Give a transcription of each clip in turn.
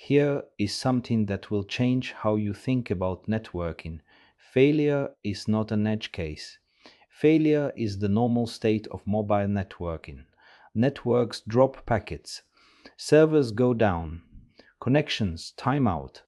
Here is something that will change how you think about networking. Failure is not an edge case. Failure is the normal state of mobile networking. Networks drop packets, servers go down, connections time out,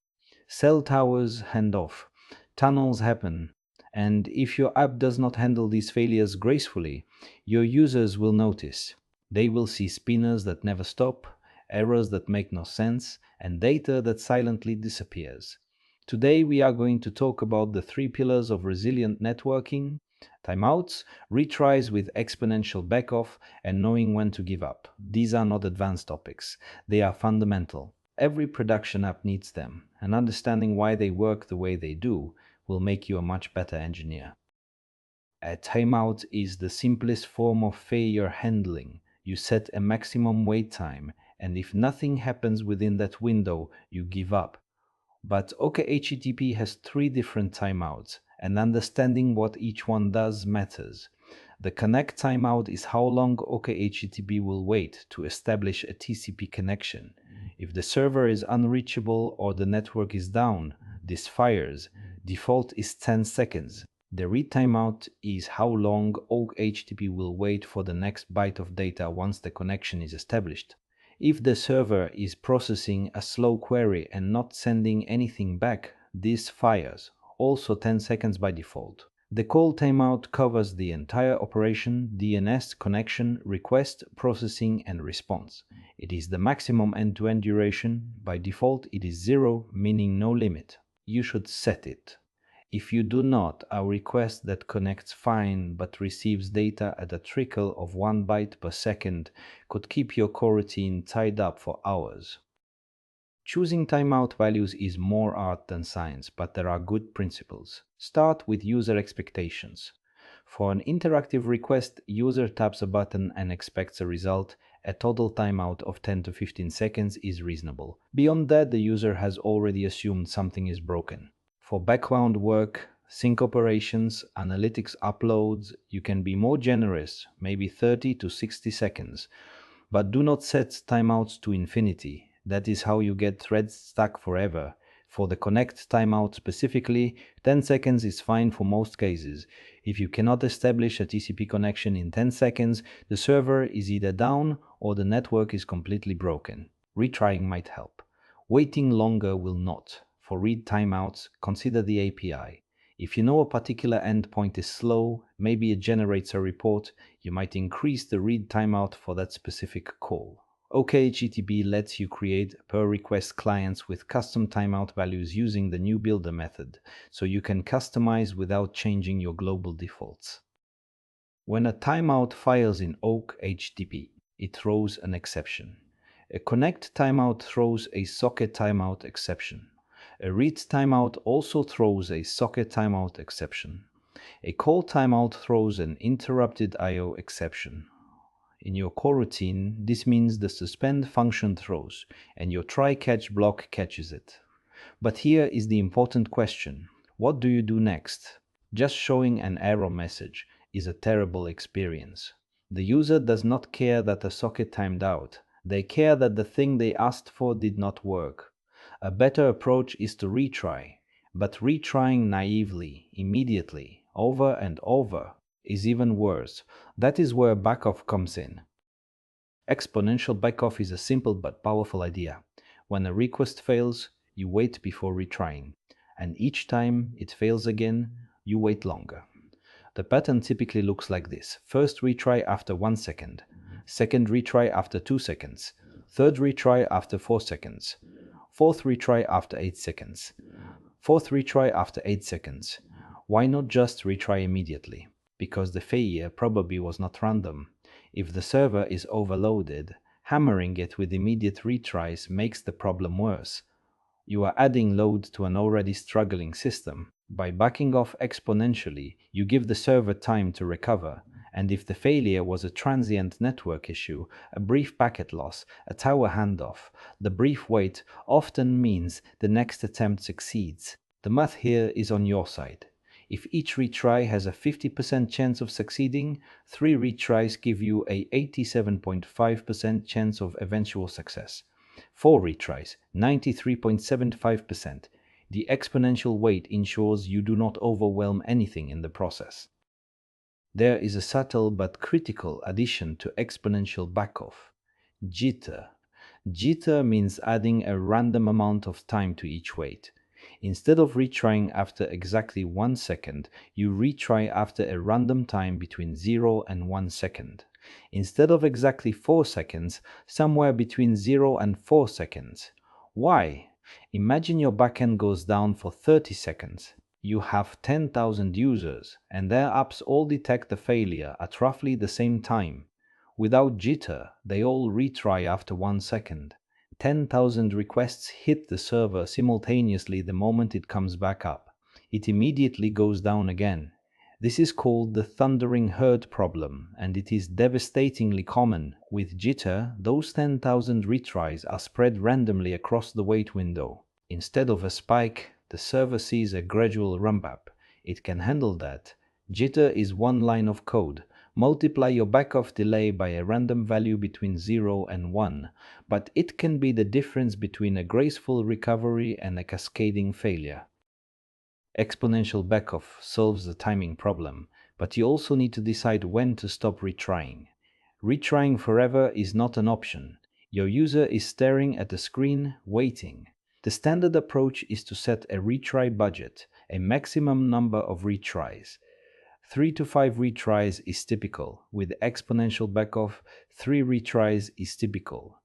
cell towers hand off, tunnels happen, and if your app does not handle these failures gracefully, your users will notice. They will see spinners that never stop, errors that make no sense, and data that silently disappears. Today we are going to talk about the three pillars of resilient networking: timeouts, retries with exponential backoff, and knowing when to give up. These are not advanced topics, they are fundamental. Every production app needs them, and understanding why they work the way they do will make you a much better engineer. A timeout is the simplest form of failure handling. You set a maximum wait time, and if nothing happens within that window, you give up. But OKHTTP has three different timeouts, and understanding what each one does matters. The connect timeout is how long OKHTTP will wait to establish a TCP connection. If the server is unreachable or the network is down, this fires. Default is 10 seconds. The read timeout is how long OKHTTP will wait for the next byte of data once the connection is established. If the server is processing a slow query and not sending anything back, this fires, also 10 seconds by default. The call timeout covers the entire operation: DNS, connection, request, processing, and response. It is the maximum end-to-end duration. By default, it is 0, meaning no limit. You should set it. If you do not, a request that connects fine but receives data at a trickle of 1 byte per second could keep your coroutine tied up for hours. Choosing timeout values is more art than science, but there are good principles. Start with user expectations. For an interactive request, user taps a button and expects a result. A total timeout of 10 to 15 seconds is reasonable. Beyond that, the user has already assumed something is broken. For background work, sync operations, analytics uploads, you can be more generous, maybe 30 to 60 seconds. But do not set timeouts to infinity. That is how you get threads stuck forever. For the connect timeout specifically, 10 seconds is fine for most cases. If you cannot establish a TCP connection in 10 seconds, the server is either down or the network is completely broken. Retrying might help. Waiting longer will not. For read timeouts, consider the API. If you know a particular endpoint is slow, maybe it generates a report, you might increase the read timeout for that specific call. OKHTTP lets you create per-request clients with custom timeout values using the new builder method, so you can customize without changing your global defaults. When a timeout fires in OKHTTP, it throws an exception. A connect timeout throws a socket timeout exception. A read timeout also throws a socket timeout exception. A call timeout throws an interrupted I/O exception. In your coroutine, this means the suspend function throws, and your try-catch block catches it. But here is the important question: what do you do next? Just showing an error message is a terrible experience. The user does not care that a socket timed out. They care that the thing they asked for did not work. A better approach is to retry, but retrying naively, immediately, over and over, is even worse. That is where backoff comes in. Exponential backoff is a simple but powerful idea. When a request fails, you wait before retrying, and each time it fails again, you wait longer. The pattern typically looks like this: first retry after 1 second, second retry after 2 seconds, third retry after 4 seconds, fourth retry after 8 seconds, fourth retry after 8 seconds. Why not just retry immediately? Because the failure probably was not random. If the server is overloaded, hammering it with immediate retries makes the problem worse. You are adding load to an already struggling system. By backing off exponentially, you give the server time to recover, and if the failure was a transient network issue, a brief packet loss, a tower handoff, the brief wait often means the next attempt succeeds. The math here is on your side. If each retry has a 50% chance of succeeding, 3 retries give you a 87.5% chance of eventual success. 4 retries, 93.75%. The exponential weight ensures you do not overwhelm anything in the process. There is a subtle but critical addition to exponential backoff: jitter. Jitter means adding a random amount of time to each wait. Instead of retrying after exactly 1 second, you retry after a random time between 0 and 1 second. Instead of exactly 4 seconds, somewhere between 0 and 4 seconds. Why? Imagine your backend goes down for 30 seconds. You have 10,000 users, and their apps all detect the failure at roughly the same time. Without jitter, they all retry after 1 second. 10,000 requests hit the server simultaneously the moment it comes back up. It immediately goes down again. This is called the thundering herd problem, and it is devastatingly common. With jitter, those 10,000 retries are spread randomly across the wait window. Instead of a spike, the server sees a gradual ramp-up. It can handle that. Jitter is one line of code. Multiply your backoff delay by a random value between 0 and 1, but it can be the difference between a graceful recovery and a cascading failure. Exponential backoff solves the timing problem, but you also need to decide when to stop retrying. Retrying forever is not an option. Your user is staring at the screen, waiting. The standard approach is to set a retry budget, a maximum number of retries. 3 to 5 retries is typical. With exponential backoff, 3 retries is typical.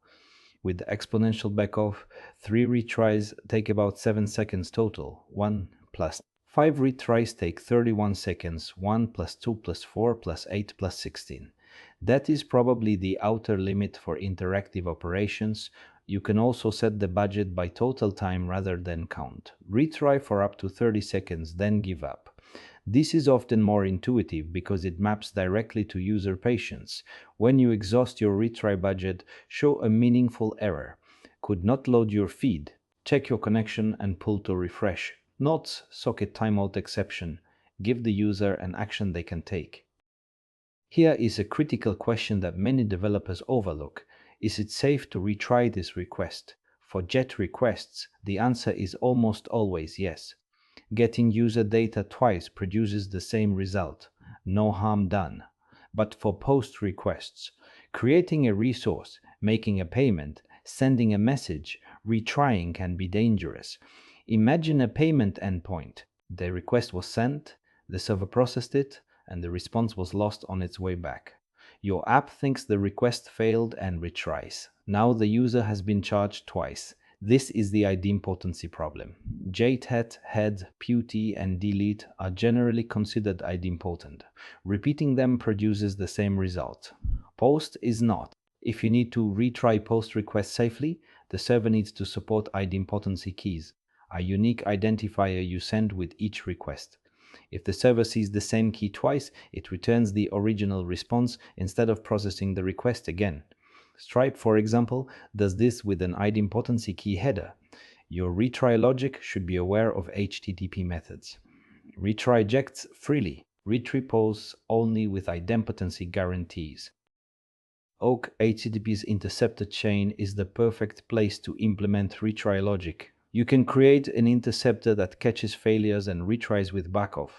With exponential backoff, 3 retries take about 7 seconds total. 1 plus 5 retries take 31 seconds. 1 plus 2 plus 4 plus 8 plus 16. That is probably the outer limit for interactive operations. You can also set the budget by total time rather than count. Retry for up to 30 seconds, then give up. This is often more intuitive because it maps directly to user patience. When you exhaust your retry budget, show a meaningful error. Could not load your feed. Check your connection and pull to refresh. Not socket timeout exception. Give the user an action they can take. Here is a critical question that many developers overlook. Is it safe to retry this request? For GET requests, the answer is almost always yes. Getting user data twice produces the same result. No harm done. But for POST requests, creating a resource, making a payment, sending a message, retrying can be dangerous. Imagine a payment endpoint. The request was sent, the server processed it, and the response was lost on its way back. Your app thinks the request failed and retries. Now the user has been charged twice. This is the idempotency problem. JTET, head, PUT, and delete are generally considered idempotent. Repeating them produces the same result. POST is not. If you need to retry POST requests safely, the server needs to support idempotency keys, a unique identifier you send with each request. If the server sees the same key twice, it returns the original response instead of processing the request again. Stripe, for example, does this with an idempotency key header. Your retry logic should be aware of HTTP methods. Retry ejects freely. Retry pulls only with idempotency guarantees. Oak HTTP's interceptor chain is the perfect place to implement retry logic. You can create an interceptor that catches failures and retries with backoff.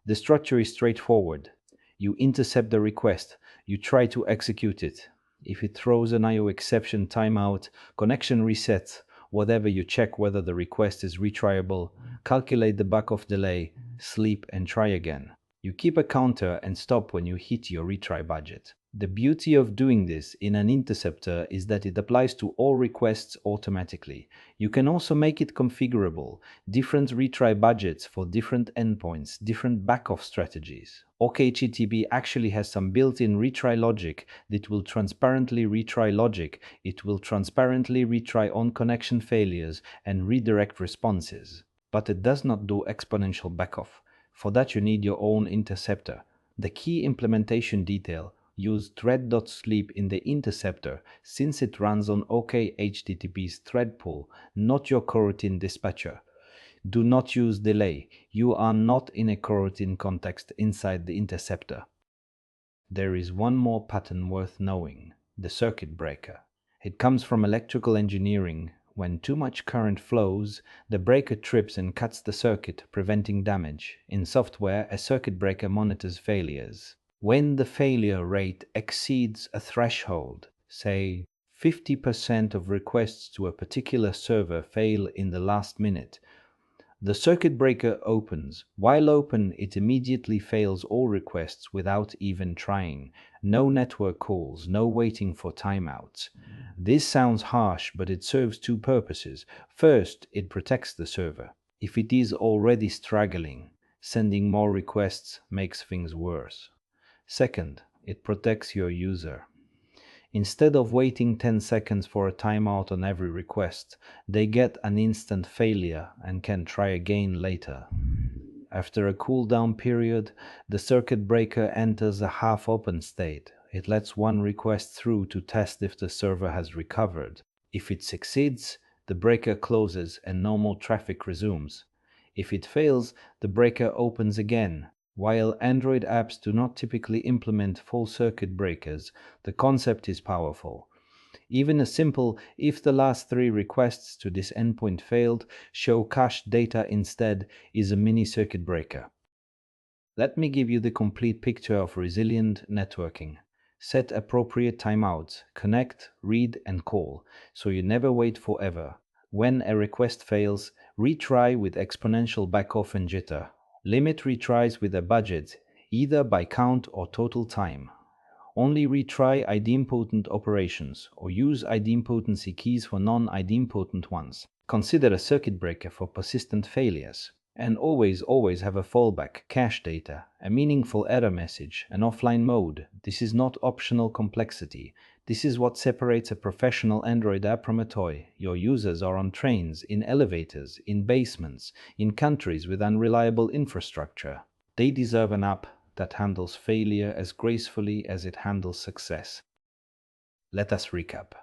The structure is straightforward. You intercept the request. You try to execute it. If it throws an IO exception, timeout, connection reset, whatever, you check whether the request is retryable, calculate the backoff delay, sleep, and try again. You keep a counter and stop when you hit your retry budget. The beauty of doing this in an interceptor is that it applies to all requests automatically. You can also make it configurable, different retry budgets for different endpoints, different backoff strategies. OkHTTP actually has some built-in retry logic that will transparently retry logic. It will transparently retry on connection failures and redirect responses. But it does not do exponential backoff. For that you need your own interceptor. The key implementation detail: use thread.sleep in the interceptor since it runs on OkHTTP's thread pool, not your coroutine dispatcher. Do not use delay. You are not in a coroutine context inside the interceptor. There is one more pattern worth knowing: the circuit breaker. It comes from electrical engineering. When too much current flows, the breaker trips and cuts the circuit, preventing damage. In software, a circuit breaker monitors failures. When the failure rate exceeds a threshold, say 50% of requests to a particular server fail in the last minute, the circuit breaker opens. While open, it immediately fails all requests without even trying. No network calls, no waiting for timeouts. This sounds harsh, but it serves two purposes. First, it protects the server. If it is already struggling, sending more requests makes things worse. Second, it protects your user. Instead of waiting 10 seconds for a timeout on every request, they get an instant failure and can try again later. After a cooldown period, the circuit breaker enters a half-open state. It lets one request through to test if the server has recovered. If it succeeds, the breaker closes and normal traffic resumes. If it fails, the breaker opens again. While Android apps do not typically implement full circuit breakers, the concept is powerful. Even a simple "if the last 3 requests to this endpoint failed, show cached data instead" is a mini circuit breaker. Let me give you the complete picture of resilient networking. Set appropriate timeouts, connect, read, and call, so you never wait forever. When a request fails, retry with exponential backoff and jitter. Limit retries with a budget, either by count or total time. Only retry idempotent operations, or use idempotency keys for non-idempotent ones. Consider a circuit breaker for persistent failures. And always have a fallback, cache data, a meaningful error message, an offline mode. This is not optional complexity. This is what separates a professional Android app from a toy. Your users are on trains, in elevators, in basements, in countries with unreliable infrastructure. They deserve an app that handles failure as gracefully as it handles success. Let us recap.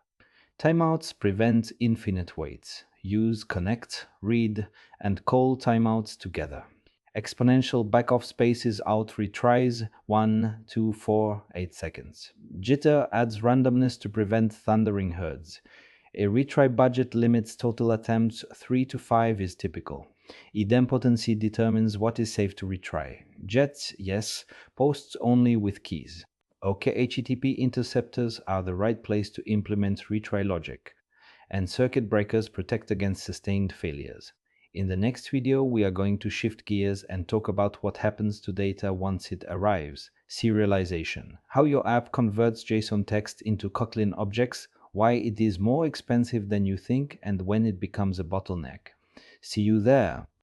Timeouts prevent infinite waits. Use connect, read, and call timeouts together. Exponential backoff spaces out retries 1, 2, 4, 8 seconds. Jitter adds randomness to prevent thundering herds. A retry budget limits total attempts. 3 to 5 is typical. Idempotency determines what is safe to retry. Jets, yes. Posts only with keys. OK HTTP interceptors are the right place to implement retry logic, and circuit breakers protect against sustained failures. In the next video, we are going to shift gears and talk about what happens to data once it arrives. Serialization. How your app converts JSON text into Kotlin objects, why it is more expensive than you think, and when it becomes a bottleneck. See you there.